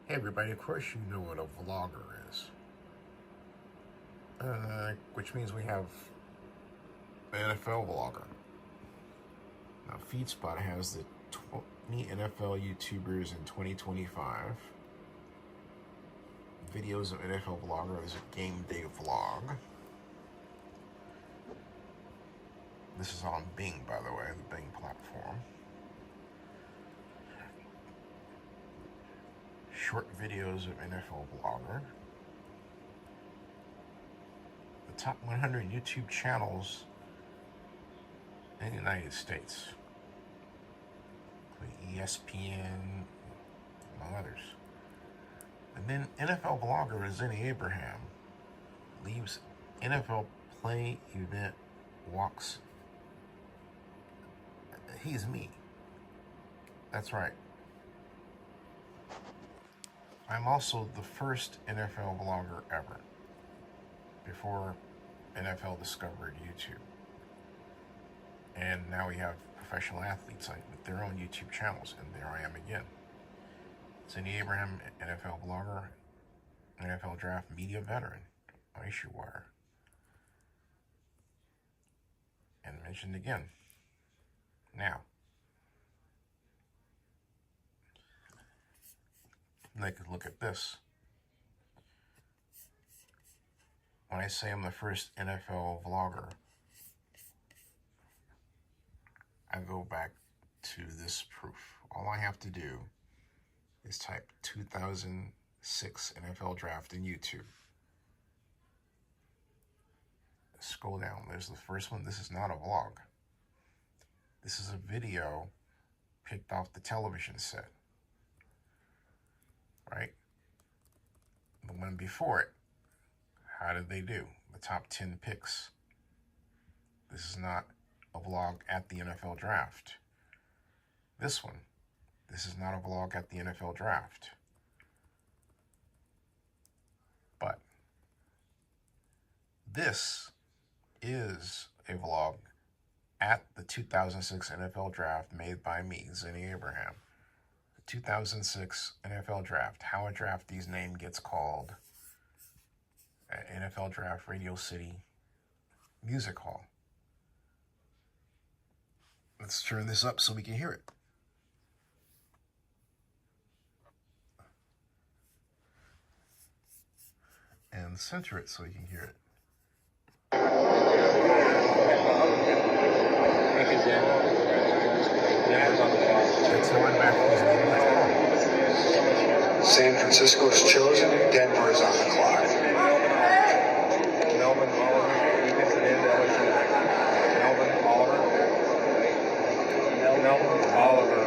Hey everybody, of course you know what a vlogger is. Which means we have an NFL vlogger. Now FeedSpot has the 20 NFL YouTubers in 2025. Videos of NFL vlogger. There's a game day vlog. This is on Bing, by the way, the Bing platform. Short videos of NFL vlogger. The top 100 YouTube channels in the United States, including ESPN, among others. And then NFL vlogger Zennie leaves NFL play event walks. He's me. That's right. I'm also the first NFL vlogger ever, before NFL discovered YouTube. And now we have professional athletes with their own YouTube channels, and there I am again. Zennie Abraham, NFL vlogger, NFL draft media veteran, IssueWire. And mentioned again. Now, like, look at this. When I say I'm the first NFL vlogger, I go back to this proof. All I have to do is type 2006 NFL draft in YouTube. Scroll down. There's the first one. This is not a vlog. This is a video picked off the television set. Right? The one before it, how did they do? The top 10 picks. This is not a vlog at the NFL draft. This one, this is not a vlog at the NFL draft. But this is a vlog at the 2006 NFL draft made by me, Zennie Abraham. 2006 NFL draft, how a draftee's name gets called at NFL Draft Radio City Music Hall. Let's turn this up so we can hear it. And center it so we can hear it. That's how I'm back his name. San Francisco's chosen. Denver is on the clock. Melvin Oliver, defensive end, LSU. Melvin Oliver. Melvin Oliver.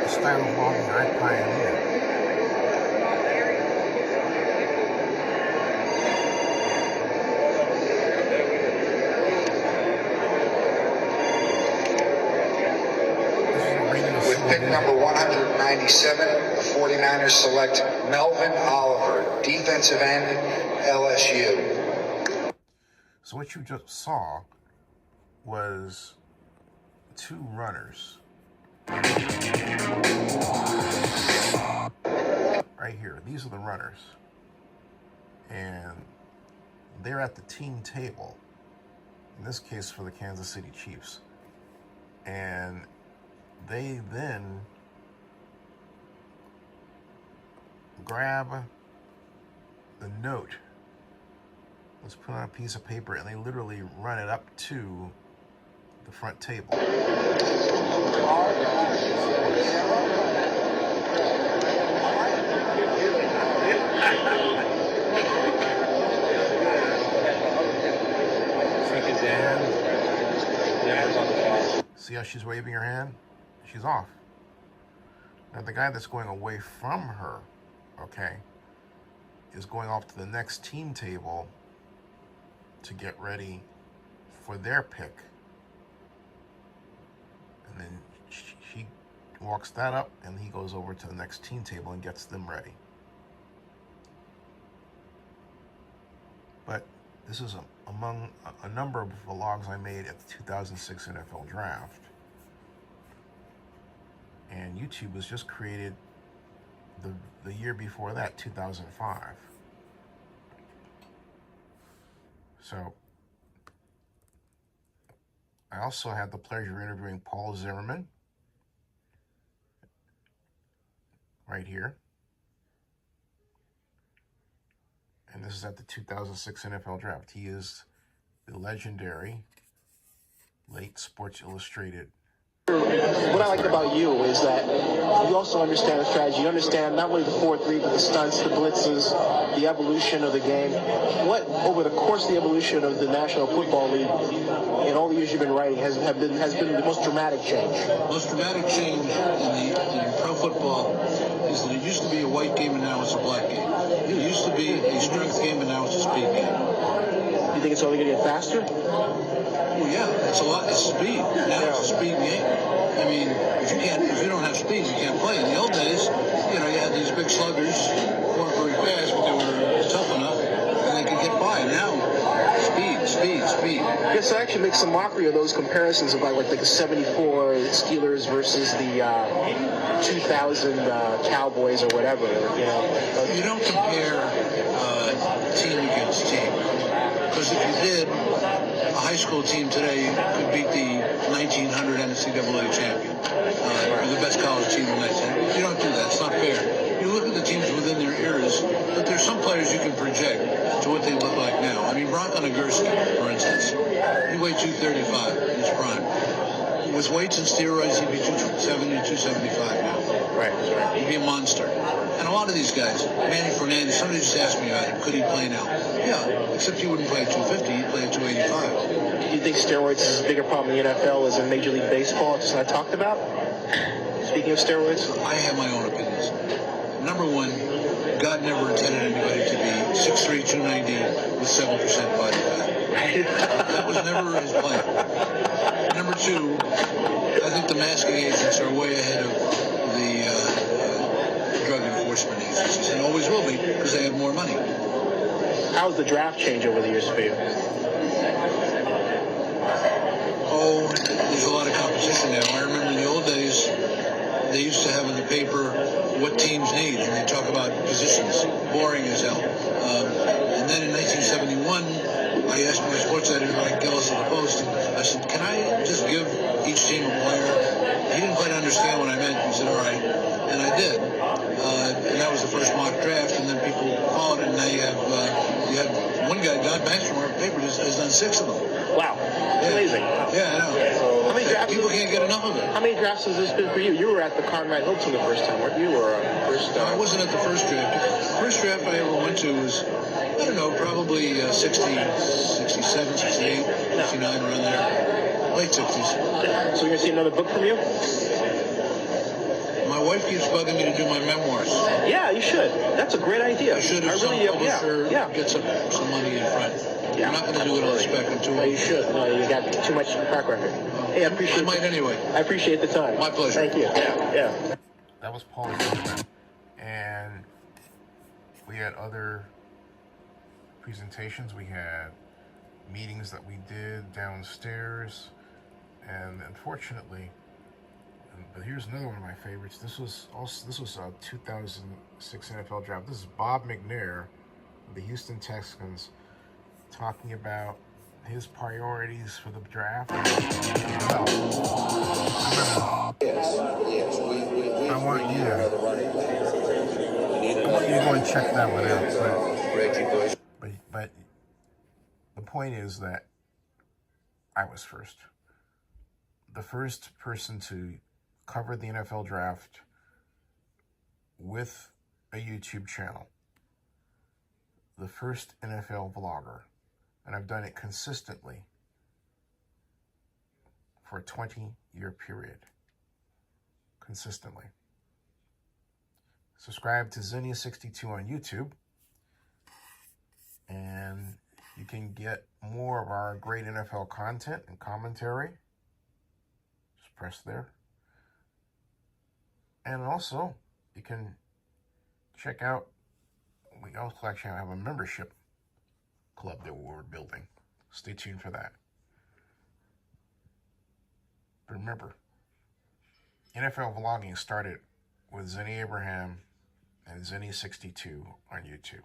Style of vlogging I pioneered. With pick number 197, the 49ers select Melvin Oliver, defensive end, LSU. So what you just saw was two runners. Right here, these are the runners, and they're at the team table, in this case for the Kansas City Chiefs, and they then grab the note. Let's put on a piece of paper, and they literally run it up to the front table. See how she's waving her hand? She's off. Now the guy that's going away from her, okay, is going off to the next team table to get ready for their pick. And then walks that up, and he goes over to the next team table and gets them ready. But this is among a number of vlogs I made at the 2006 NFL Draft. And YouTube was just created the year before that, 2005. So I also had the pleasure of interviewing Paul Zimmerman right here. And this is at the 2006 NFL Draft. He is the legendary late Sports Illustrated. What I like about you is that you also understand the strategy. You understand not only the 4-3, but the stunts, the blitzes, the evolution of the game. What, over the course of the evolution of the National Football League, in all the years you've been writing, has been the most dramatic change? The most dramatic change in pro football is that it used to be a white game and now it's a black game. It used to be a strength game and now it's a speed game. You think it's only going to get faster? Well, yeah, it's a lot. It's speed. Now it's a speed game. I mean, if you don't have speed, you can't play. In the old days, you had these big sluggers who weren't very fast, but they were tough enough, and they could get by. Now, speed. Yes, I actually make some mockery of those comparisons of like the 74 Steelers versus the 2000 Cowboys or whatever. You don't compare team against team, because if you did, a high school team today could beat the 1900 NCAA champion, or the best college team in 1900. You don't do that. It's not fair. You look at the teams within their eras, but there's some players you can project to what they look like now. I mean, Bronco Nagurski, for instance, he weighed 235 in his prime. With weights and steroids, he'd be 270, 275 now. Right. He'd be a monster. And a lot of these guys, Manny Fernandez, somebody just asked me about him. Could he play now? Yeah, except he wouldn't play at 250. He'd play at 285. Do you think steroids is a bigger problem in the NFL as in Major League Baseball? It's not talked about? Speaking of steroids? I have my own opinions. Number one, God never intended anybody to be 6'3", 290 with 7% body fat. That was never his plan. Number two, I think the masking agents are way ahead of the drug enforcement agencies, and always will be, because they have more money. How's the draft change over the years for you? Oh, there's a lot of competition now. I remember in the old days, they used to have in the paper what teams need, and they talk about positions. Boring as hell. And then in 1971, I asked my sports editor, Mike Gillis of the Post, I said, can I just give each team a player? He didn't quite understand what I meant. He said, all right. And I did. And that was the first mock draft, and then people followed it, and now you have one guy, Don Banks from our paper, has done 6 of them. Wow. That's amazing. Yeah, I know. How many drafts? People can't get enough of it. How many drafts has this been for you? You were at the Conrad Hilton the first time, weren't you? Or first? No, I wasn't at the first draft. The first draft I ever went to was, I don't know, probably 60, 67, 68, 69, around there. Late 60s. So we're going to see another book from you? My wife keeps bugging me to do my memoirs. Yeah, you should. That's a great idea. I should have some publisher get some money in front. Yeah, I'm not going to do it on spec until... No, you should. No, you got too much track record. Hey, I appreciate I might anyway. I appreciate the time. My pleasure. Thank you. Yeah. That was Paul Zimmerman, and we had other presentations. We had meetings that we did downstairs, and unfortunately, but here's another one of my favorites. This was a 2006 NFL Draft. This is Bob McNair of the Houston Texans talking about his priorities for the draft. I want you to go and check that one out. But the point is that I was first. The first person to cover the NFL draft with a YouTube channel. The first NFL vlogger. And I've done it consistently for a 20-year period. Consistently. Subscribe to Zennie62 on YouTube, and you can get more of our great NFL content and commentary. Just press there. And also, you can check out, we also actually have a membership club that we're building. Stay tuned for that. But remember, NFL vlogging started with Zennie Abraham and Zennie62 on YouTube.